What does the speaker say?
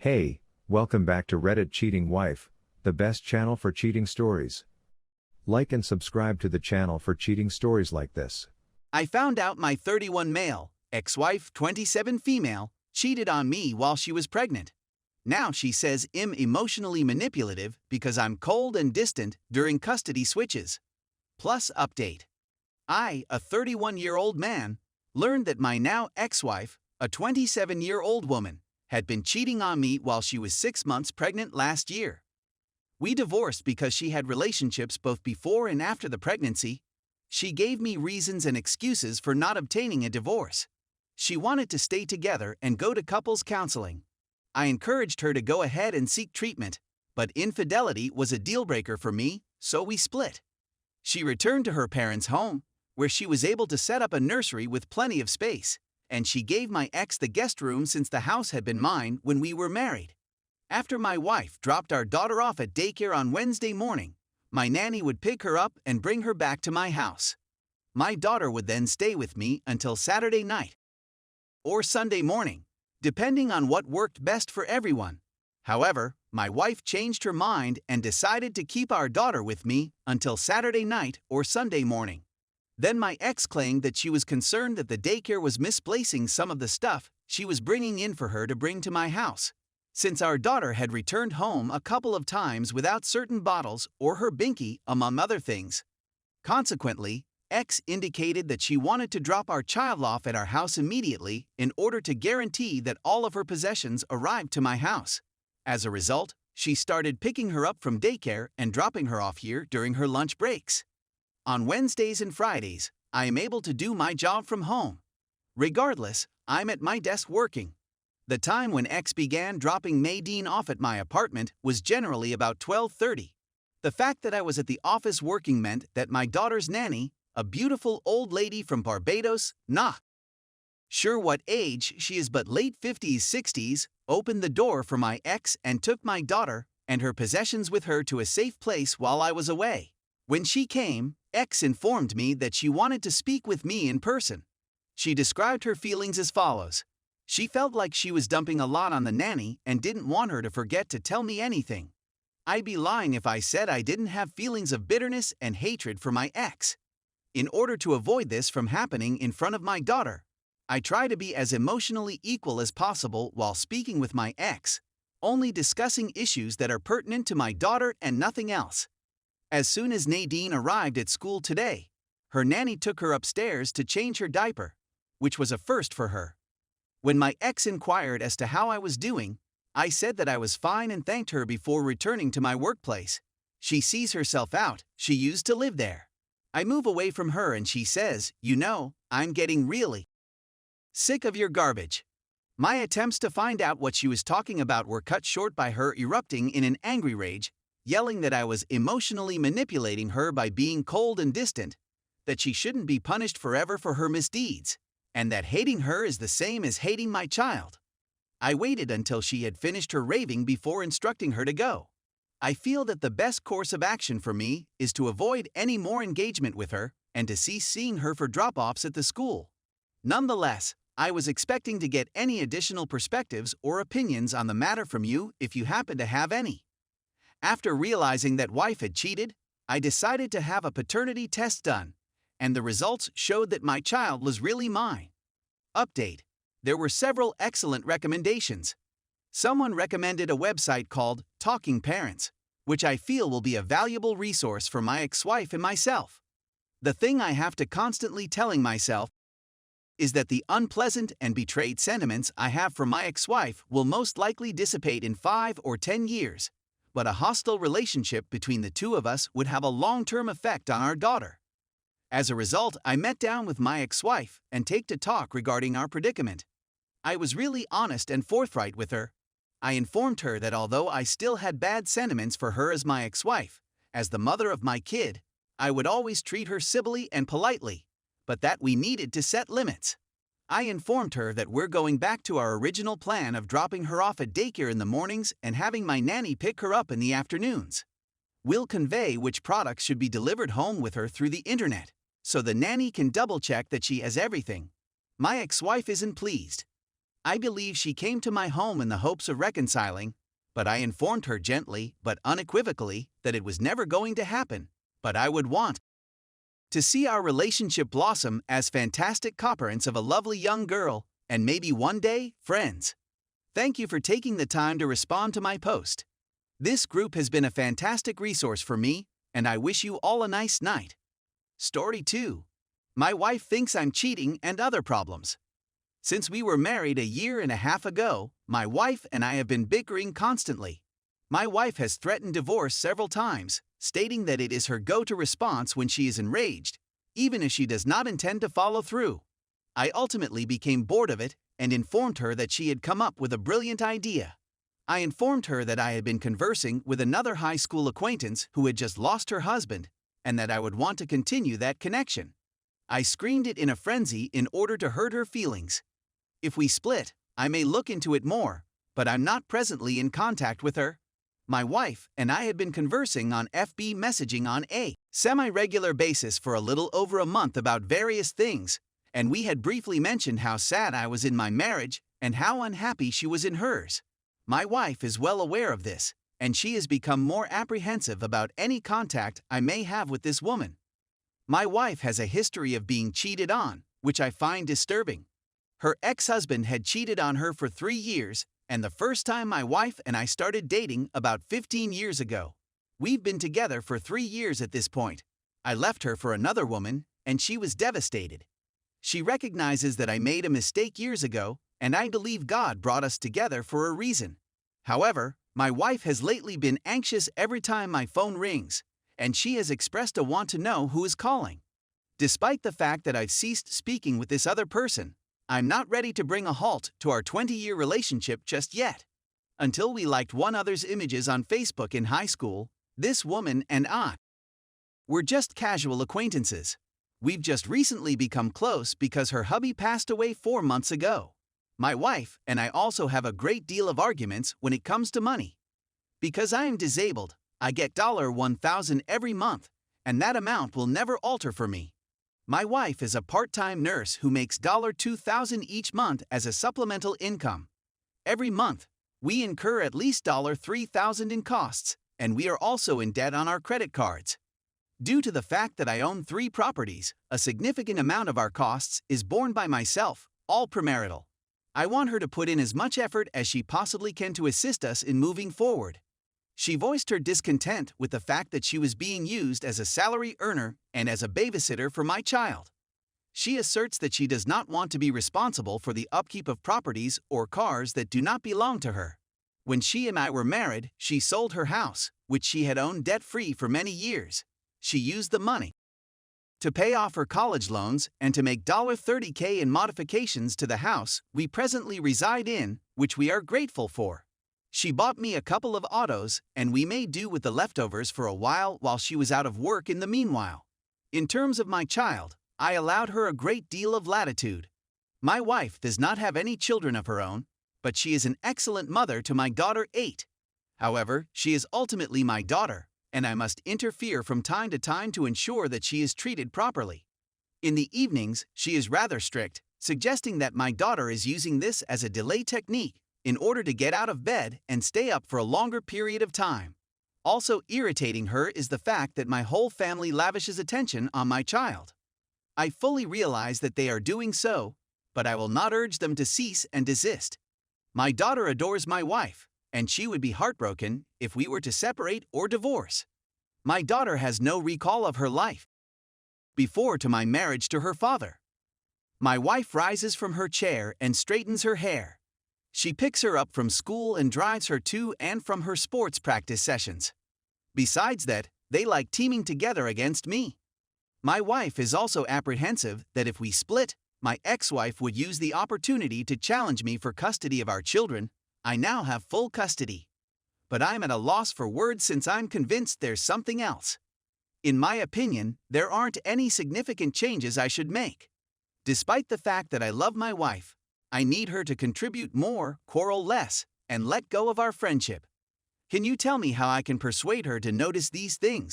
Hey, welcome back to Reddit Cheating Wife, the best channel for cheating stories. Like and subscribe to the channel for cheating stories like this. I found out my 31 male, ex-wife 27 female, cheated on me while she was pregnant. Now she says I'm emotionally manipulative because I'm cold and distant during custody switches. Plus update. I, a 31-year-old man, learned that my now ex-wife, a 27-year-old woman, had been cheating on me while she was 6 months pregnant last year. We divorced because she had relationships both before and after the pregnancy. She gave me reasons and excuses for not obtaining a divorce. She wanted to stay together and go to couples counseling. I encouraged her to go ahead and seek treatment, but infidelity was a deal-breaker for me, so we split. She returned to her parents' home, where she was able to set up a nursery with plenty of space, and she gave my ex the guest room since the house had been mine when we were married. After my wife dropped our daughter off at daycare on Wednesday morning, my nanny would pick her up and bring her back to my house. My daughter would then stay with me until Saturday night or Sunday morning, depending on what worked best for everyone. However, my wife changed her mind and decided to keep our daughter with me until Saturday night or Sunday morning. Then my ex claimed that she was concerned that the daycare was misplacing some of the stuff she was bringing in for her to bring to my house, since our daughter had returned home a couple of times without certain bottles or her binky, among other things. Consequently, ex indicated that she wanted to drop our child off at our house immediately in order to guarantee that all of her possessions arrived to my house. As a result, she started picking her up from daycare and dropping her off here during her lunch breaks. On Wednesdays and Fridays, I am able to do my job from home. Regardless, I'm at my desk working. The time when ex began dropping Nadine off at my apartment was generally about 12:30. The fact that I was at the office working meant that my daughter's nanny, a beautiful old lady from Barbados, not sure what age she is but late 50s, 60s, opened the door for my ex and took my daughter and her possessions with her to a safe place while I was away. When she came, ex informed me that she wanted to speak with me in person. She described her feelings as follows. She felt like she was dumping a lot on the nanny and didn't want her to forget to tell me anything. I'd be lying if I said I didn't have feelings of bitterness and hatred for my ex. In order to avoid this from happening in front of my daughter, I try to be as emotionally equal as possible while speaking with my ex, only discussing issues that are pertinent to my daughter and nothing else. As soon as Nadine arrived at school today, her nanny took her upstairs to change her diaper, which was a first for her. When my ex inquired as to how I was doing, I said that I was fine and thanked her before returning to my workplace. She sees herself out, she used to live there. I move away from her and she says, "You know, I'm getting really sick of your garbage." My attempts to find out what she was talking about were cut short by her erupting in an angry rage, yelling that I was emotionally manipulating her by being cold and distant, that she shouldn't be punished forever for her misdeeds, and that hating her is the same as hating my child. I waited until she had finished her raving before instructing her to go. I feel that the best course of action for me is to avoid any more engagement with her and to cease seeing her for drop-offs at the school. Nonetheless, I was expecting to get any additional perspectives or opinions on the matter from you if you happen to have any. After realizing that wife had cheated, I decided to have a paternity test done, and the results showed that my child was really mine. Update. There were several excellent recommendations. Someone recommended a website called Talking Parents, which I feel will be a valuable resource for my ex-wife and myself. The thing I have to constantly telling myself is that the unpleasant and betrayed sentiments I have for my ex-wife will most likely dissipate in 5 or 10 years, but a hostile relationship between the two of us would have a long-term effect on our daughter. As a result, I met down with my ex-wife and take to talk regarding our predicament. I was really honest and forthright with her. I informed her that although I still had bad sentiments for her as my ex-wife, as the mother of my kid, I would always treat her civilly and politely, but that we needed to set limits. I informed her that we're going back to our original plan of dropping her off at daycare in the mornings and having my nanny pick her up in the afternoons. We'll convey which products should be delivered home with her through the internet, so the nanny can double-check that she has everything. My ex-wife isn't pleased. I believe she came to my home in the hopes of reconciling, but I informed her gently but unequivocally that it was never going to happen, but I would want to see our relationship blossom as fantastic co-parents of a lovely young girl, and maybe one day, friends. Thank you for taking the time to respond to my post. This group has been a fantastic resource for me, and I wish you all a nice night. Story 2. My wife thinks I'm cheating and other problems. Since we were married a year and a half ago, my wife and I have been bickering constantly. My wife has threatened divorce several times, stating that it is her go-to response when she is enraged, even if she does not intend to follow through. I ultimately became bored of it and informed her that she had come up with a brilliant idea. I informed her that I had been conversing with another high school acquaintance who had just lost her husband, and that I would want to continue that connection. I screamed it in a frenzy in order to hurt her feelings. If we split, I may look into it more, but I'm not presently in contact with her. My wife and I had been conversing on FB messaging on a semi-regular basis for a little over a month about various things, and we had briefly mentioned how sad I was in my marriage and how unhappy she was in hers. My wife is well aware of this, and she has become more apprehensive about any contact I may have with this woman. My wife has a history of being cheated on, which I find disturbing. Her ex-husband had cheated on her for 3 years, and the first time my wife and I started dating about 15 years ago. We've been together for 3 years at this point. I left her for another woman, and she was devastated. She recognizes that I made a mistake years ago, and I believe God brought us together for a reason. However, my wife has lately been anxious every time my phone rings, and she has expressed a want to know who is calling. Despite the fact that I've ceased speaking with this other person, I'm not ready to bring a halt to our 20-year relationship just yet. Until we liked one another's images on Facebook in high school, this woman and I were just casual acquaintances. We've just recently become close because her hubby passed away 4 months ago. My wife and I also have a great deal of arguments when it comes to money. Because I am disabled, I get $1,000 every month, and that amount will never alter for me. My wife is a part-time nurse who makes $2,000 each month as a supplemental income. Every month, we incur at least $3,000 in costs, and we are also in debt on our credit cards. Due to the fact that I own 3 properties, a significant amount of our costs is borne by myself, all premarital. I want her to put in as much effort as she possibly can to assist us in moving forward. She voiced her discontent with the fact that she was being used as a salary earner and as a babysitter for my child. She asserts that she does not want to be responsible for the upkeep of properties or cars that do not belong to her. When she and I were married, she sold her house, which she had owned debt-free for many years. She used the money to pay off her college loans and to make $30K in modifications to the house we presently reside in, which we are grateful for. She bought me a couple of autos, and we made do with the leftovers for a while she was out of work in the meanwhile. In terms of my child, I allowed her a great deal of latitude. My wife does not have any children of her own, but she is an excellent mother to my daughter 8. However, she is ultimately my daughter, and I must interfere from time to time to ensure that she is treated properly. In the evenings, she is rather strict, suggesting that my daughter is using this as a delay technique in order to get out of bed and stay up for a longer period of time. Also irritating her is the fact that my whole family lavishes attention on my child. I fully realize that they are doing so, but I will not urge them to cease and desist. My daughter adores my wife, and she would be heartbroken if we were to separate or divorce. My daughter has no recall of her life before to my marriage to her father. My wife rises from her chair and straightens her hair. She picks her up from school and drives her to and from her sports practice sessions. Besides that, they like teaming together against me. My wife is also apprehensive that if we split, my ex-wife would use the opportunity to challenge me for custody of our children. I now have full custody. But I'm at a loss for words since I'm convinced there's something else. In my opinion, there aren't any significant changes I should make. Despite the fact that I love my wife, I need her to contribute more, quarrel less, and let go of our friendship. Can you tell me how I can persuade her to notice these things?